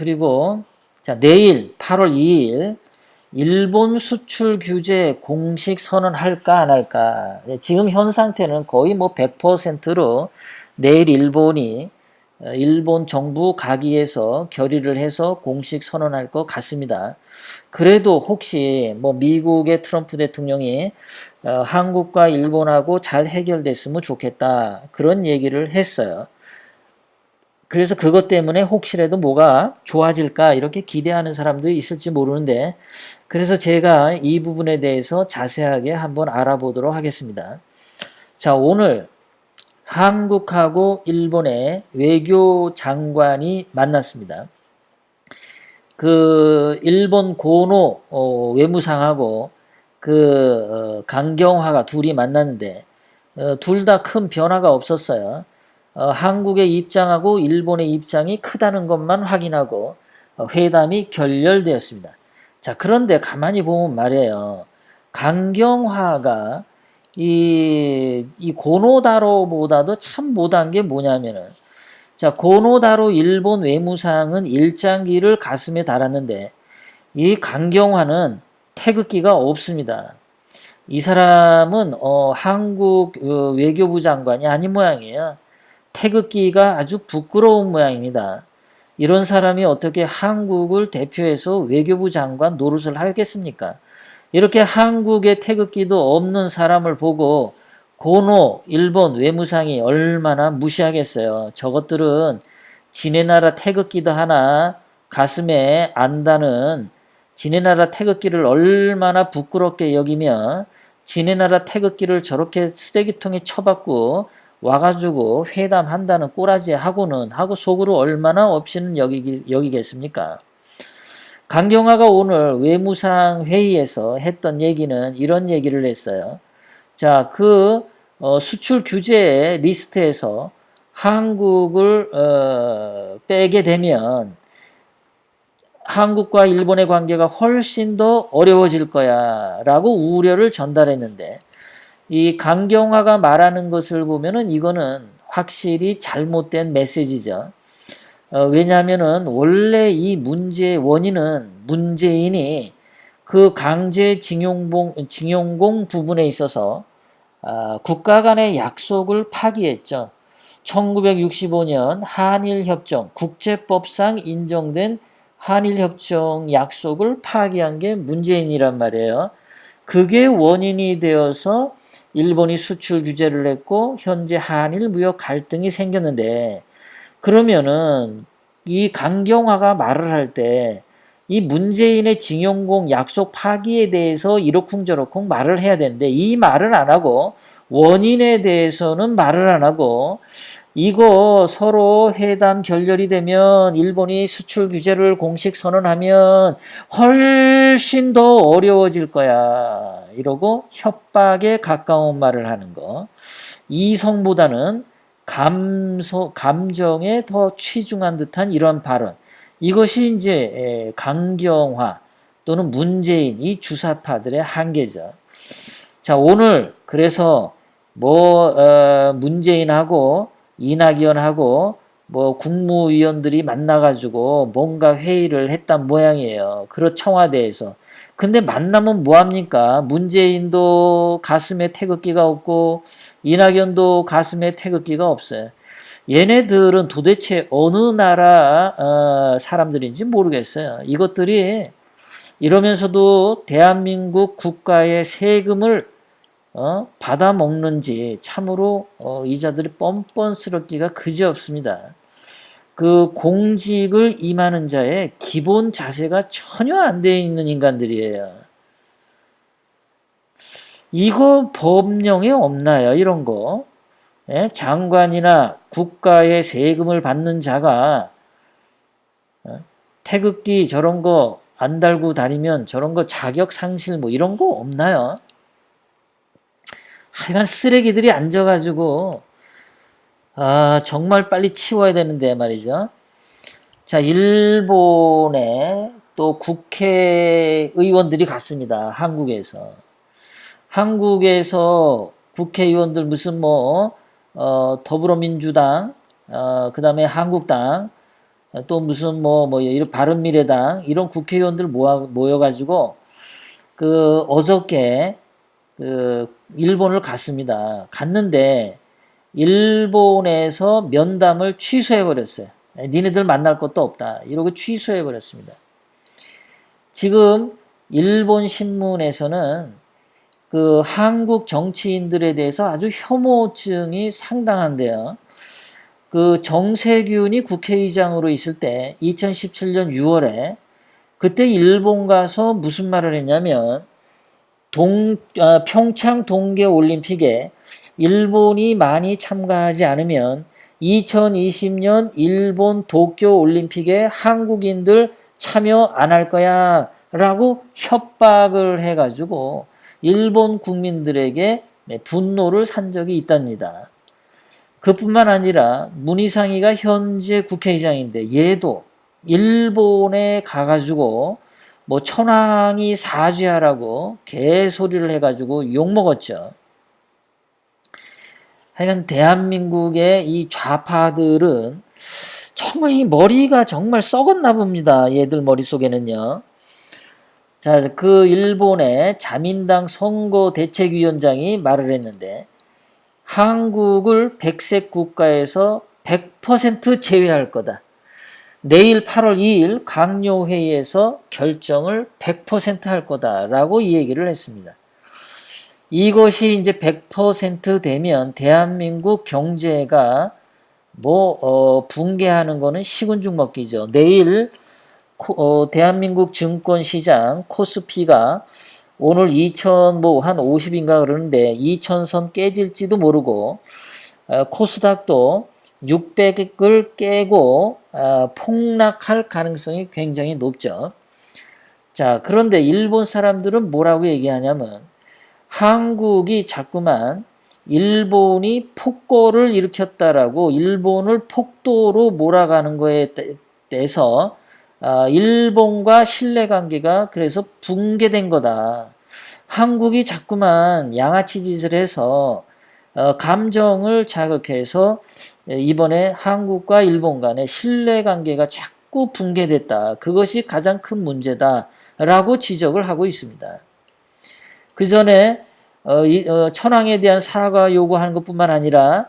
그리고 자, 내일 8월 2일 일본 수출 규제 공식 선언할까 안 할까? 지금 현 상태는 거의 뭐 100%로 내일 일본이 일본 정부 가기에서 결의를 해서 공식 선언할 것 같습니다. 그래도 혹시 뭐 미국의 트럼프 대통령이 한국과 일본하고 잘 해결됐으면 좋겠다 그런 얘기를 했어요. 그래서 그것 때문에 혹시라도 뭐가 좋아질까 이렇게 기대하는 사람도 있을지 모르는데 그래서 제가 이 부분에 대해서 자세하게 한번 알아보도록 하겠습니다. 자, 오늘 한국하고 일본의 외교 장관이 만났습니다. 그 일본 고노 외무상하고 그 강경화가 둘이 만났는데 둘 다 큰 변화가 없었어요. 한국의 입장하고 일본의 입장이 크다는 것만 확인하고 회담이 결렬되었습니다. 자, 그런데 가만히 보면 말이에요. 강경화가 이 고노다로보다도 참 못한 게 뭐냐면은 자, 고노다로 일본 외무상은 일장기를 가슴에 달았는데 이 강경화는 태극기가 없습니다. 이 사람은 한국 외교부 장관이 아닌 모양이에요. 태극기가 아주 부끄러운 모양입니다. 이런 사람이 어떻게 한국을 대표해서 외교부 장관 노릇을 하겠습니까? 이렇게 한국의 태극기도 없는 사람을 보고 고노 일본 외무상이 얼마나 무시하겠어요. 저것들은 지네 나라 태극기도 하나 가슴에 안다는 지네 나라 태극기를 얼마나 부끄럽게 여기며 지네 나라 태극기를 저렇게 쓰레기통에 쳐박고 와가지고 회담한다는 꼬라지 하고 속으로 얼마나 없이는 여기겠습니까? 강경화가 오늘 외무상 회의에서 했던 얘기는 이런 얘기를 했어요. 자, 그 수출 규제 리스트에서 한국을 빼게 되면 한국과 일본의 관계가 훨씬 더 어려워질 거야 라고 우려를 전달했는데 이 강경화가 말하는 것을 보면은 이거는 확실히 잘못된 메시지죠. 왜냐하면은 원래 이 문제의 원인은 문재인이 그 징용공 부분에 있어서 국가 간의 약속을 파기했죠. 1965년 한일협정, 국제법상 인정된 한일협정 약속을 파기한 게 문재인이란 말이에요. 그게 원인이 되어서 일본이 수출 규제를 했고 현재 한일 무역 갈등이 생겼는데 그러면은 이 강경화가 말을 할 때 이 문재인의 징용공 약속 파기에 대해서 이러쿵저러쿵 말을 해야 되는데 이 말을 안 하고 원인에 대해서는 말을 안 하고 이거 서로 회담 결렬이 되면 일본이 수출 규제를 공식 선언하면 훨씬 더 어려워질 거야. 이러고 협박에 가까운 말을 하는 거. 이성보다는 감정에 더 치중한 듯한 이런 발언. 이것이 이제 강경화 또는 문재인 이 주사파들의 한계죠. 자, 오늘 그래서 문재인하고 이낙연하고 국무위원들이 만나가지고 뭔가 회의를 했단 모양이에요. 청와대에서. 근데 만나면 뭐합니까? 문재인도 가슴에 태극기가 없고 이낙연도 가슴에 태극기가 없어요. 얘네들은 도대체 어느 나라 사람들인지 모르겠어요. 이것들이 이러면서도 대한민국 국가의 세금을 받아 먹는지 참으로 이자들이 뻔뻔스럽기가 그지없습니다. 그 공직을 임하는 자의 기본 자세가 전혀 안 돼 있는 인간들이에요. 이거 법령에 없나요? 이런 거. 예? 장관이나 국가의 세금을 받는 자가 태극기 저런 거 안 달고 다니면 저런 거 자격 상실 뭐 이런 거 없나요? 하여간 쓰레기들이 앉아가지고 정말 빨리 치워야 되는데 말이죠. 자, 일본에 또 국회의원들이 갔습니다. 한국에서. 한국에서 국회의원들 무슨 더불어민주당, 그 다음에 한국당, 또 무슨 이런 바른미래당 이런 국회의원들 모여가지고 그 어저께 그 일본을 갔습니다. 갔는데 일본에서 면담을 취소해 버렸어요. 니네들 만날 것도 없다. 이러고 취소해 버렸습니다. 지금 일본 신문에서는 그 한국 정치인들에 대해서 아주 혐오증이 상당한데요. 그 정세균이 국회의장으로 있을 때 2017년 6월에 그때 일본 가서 무슨 말을 했냐면 평창 동계올림픽에 일본이 많이 참가하지 않으면 2020년 일본 도쿄올림픽에 한국인들 참여 안 할 거야 라고 협박을 해가지고 일본 국민들에게 분노를 산 적이 있답니다. 그뿐만 아니라 문희상이가 현재 국회의장인데 얘도 일본에 가가지고 천황이 사죄하라고 개소리를 해가지고 욕먹었죠. 하여간 대한민국의 이 좌파들은 정말 이 머리가 정말 썩었나 봅니다. 얘들 머릿속에는요. 자, 그 일본의 자민당 선거대책위원장이 말을 했는데 한국을 백색 국가에서 100% 제외할 거다. 내일 8월 2일 강요회의에서 결정을 100% 할 거다라고 이 얘기를 했습니다. 이것이 이제 100% 되면 대한민국 경제가 붕괴하는 거는 식은 죽 먹기죠. 내일 대한민국 증권시장 코스피가 오늘 2000 한 50인가 그러는데 2000선 깨질지도 모르고 코스닥도 600을 깨고 폭락할 가능성이 굉장히 높죠. 자, 그런데 일본 사람들은 뭐라고 얘기하냐면 한국이 자꾸만 일본이 폭거를 일으켰다라고 일본을 폭도로 몰아가는 거에 대해서 일본과 신뢰관계가 그래서 붕괴된 거다. 한국이 자꾸만 양아치 짓을 해서 감정을 자극해서 이번에 한국과 일본 간의 신뢰관계가 자꾸 붕괴됐다. 그것이 가장 큰 문제다라고 지적을 하고 있습니다. 그 전에 천황에 대한 사과 요구하는 것뿐만 아니라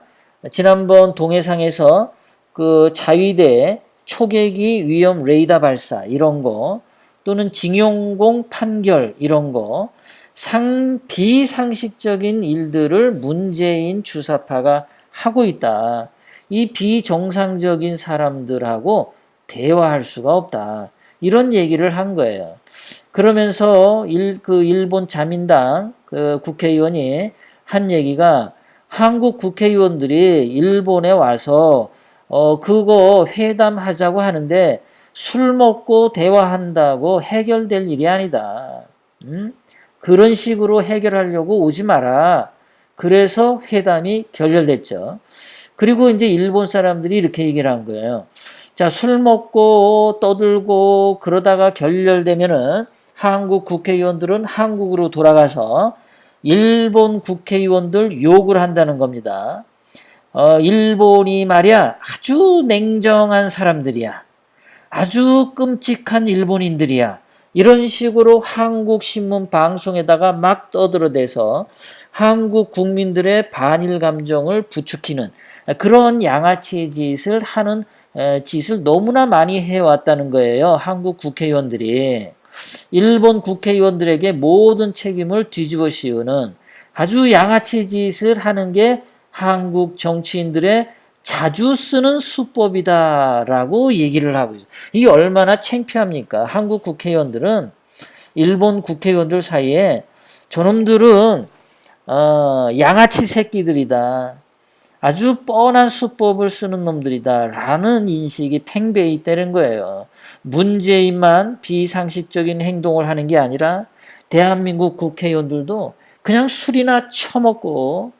지난번 동해상에서 그 자위대 초계기 위험 레이더 발사 이런 거 또는 징용공 판결 이런 거 비상식적인 일들을 문재인 주사파가 하고 있다. 이 비정상적인 사람들하고 대화할 수가 없다. 이런 얘기를 한 거예요. 그러면서 일본 자민당 그 국회의원이 한 얘기가 한국 국회의원들이 일본에 와서 그거 회담하자고 하는데 술 먹고 대화한다고 해결될 일이 아니다. 그런 식으로 해결하려고 오지 마라. 그래서 회담이 결렬됐죠. 그리고 이제 일본 사람들이 이렇게 얘기를 한 거예요. 자, 술 먹고 떠들고 그러다가 결렬되면은 한국 국회의원들은 한국으로 돌아가서 일본 국회의원들 욕을 한다는 겁니다. 일본이 말이야 아주 냉정한 사람들이야. 아주 끔찍한 일본인들이야. 이런 식으로 한국 신문 방송에다가 막 떠들어대서 한국 국민들의 반일 감정을 부추기는 그런 양아치 짓을 하는 짓을 너무나 많이 해왔다는 거예요. 한국 국회의원들이. 일본 국회의원들에게 모든 책임을 뒤집어 씌우는 아주 양아치 짓을 하는 게 한국 정치인들의 자주 쓰는 수법이다라고 얘기를 하고 있어요. 이게 얼마나 창피합니까? 한국 국회의원들은 일본 국회의원들 사이에 저놈들은 양아치 새끼들이다. 아주 뻔한 수법을 쓰는 놈들이다. 라는 인식이 팽배해 있다는 거예요. 문재인만 비상식적인 행동을 하는 게 아니라 대한민국 국회의원들도 그냥 술이나 처먹고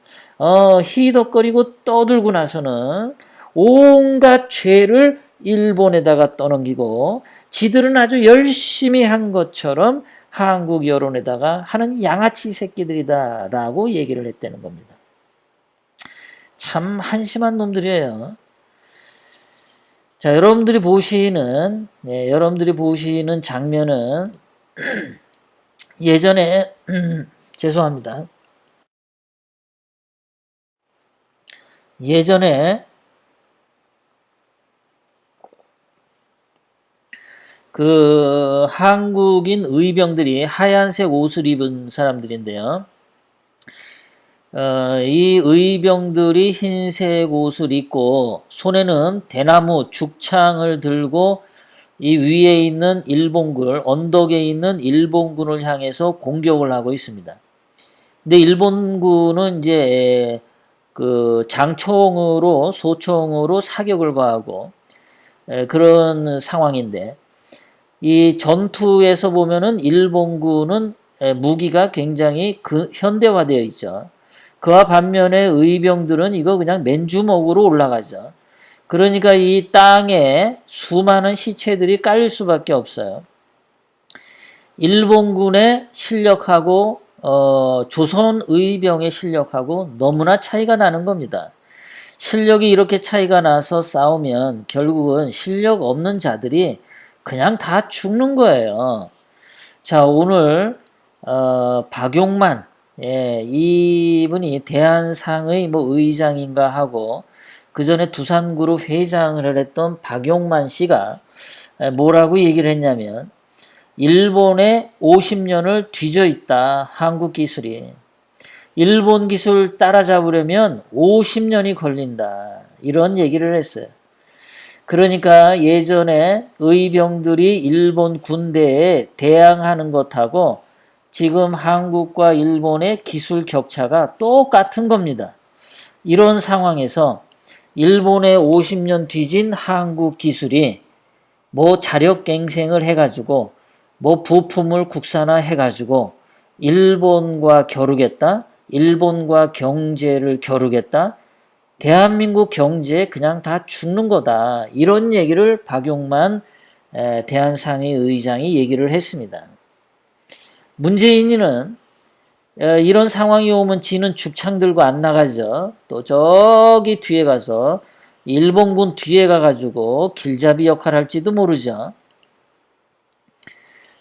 히덕거리고 떠들고 나서는 온갖 죄를 일본에다가 떠넘기고 지들은 아주 열심히 한 것처럼 한국 여론에다가 하는 양아치 새끼들이다 라고 얘기를 했다는 겁니다. 참 한심한 놈들이에요. 자, 여러분들이 보시는 장면은 예전에 죄송합니다. 예전에 그 한국인 의병들이 하얀색 옷을 입은 사람들인데요. 이 의병들이 흰색 옷을 입고 손에는 대나무 죽창을 들고 이 위에 있는 일본군을 언덕에 있는 일본군을 향해서 공격을 하고 있습니다. 근데 일본군은 이제 그 장총으로 소총으로 사격을 가하고 그런 상황인데 이 전투에서 보면은 일본군은 무기가 굉장히 현대화되어 있죠. 그와 반면에 의병들은 이거 그냥 맨주먹으로 올라가죠. 그러니까 이 땅에 수많은 시체들이 깔릴 수밖에 없어요. 일본군의 실력하고 조선 의병의 실력하고 너무나 차이가 나는 겁니다. 실력이 이렇게 차이가 나서 싸우면 결국은 실력 없는 자들이 그냥 다 죽는 거예요. 자, 오늘 박용만 이분이 대한상의 뭐 의장인가 하고 그 전에 두산그룹 회장을 했던 박용만 씨가 뭐라고 얘기를 했냐면 일본에 50년을 뒤져 있다. 한국 기술이. 일본 기술 따라잡으려면 50년이 걸린다. 이런 얘기를 했어요. 그러니까 예전에 의병들이 일본 군대에 대항하는 것하고 지금 한국과 일본의 기술 격차가 똑같은 겁니다. 이런 상황에서 일본의 50년 뒤진 한국 기술이 뭐 자력갱생을 해가지고 뭐 부품을 국산화해가지고 일본과 겨루겠다, 일본과 경제를 겨루겠다, 대한민국 경제 그냥 다 죽는 거다. 이런 얘기를 박용만 대한상의 의장이 얘기를 했습니다. 문재인이는 이런 상황이 오면 지는 죽창 들고 안 나가죠. 또 저기 뒤에 가서 일본군 뒤에 가가지고 길잡이 역할 할지도 모르죠.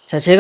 자, 제가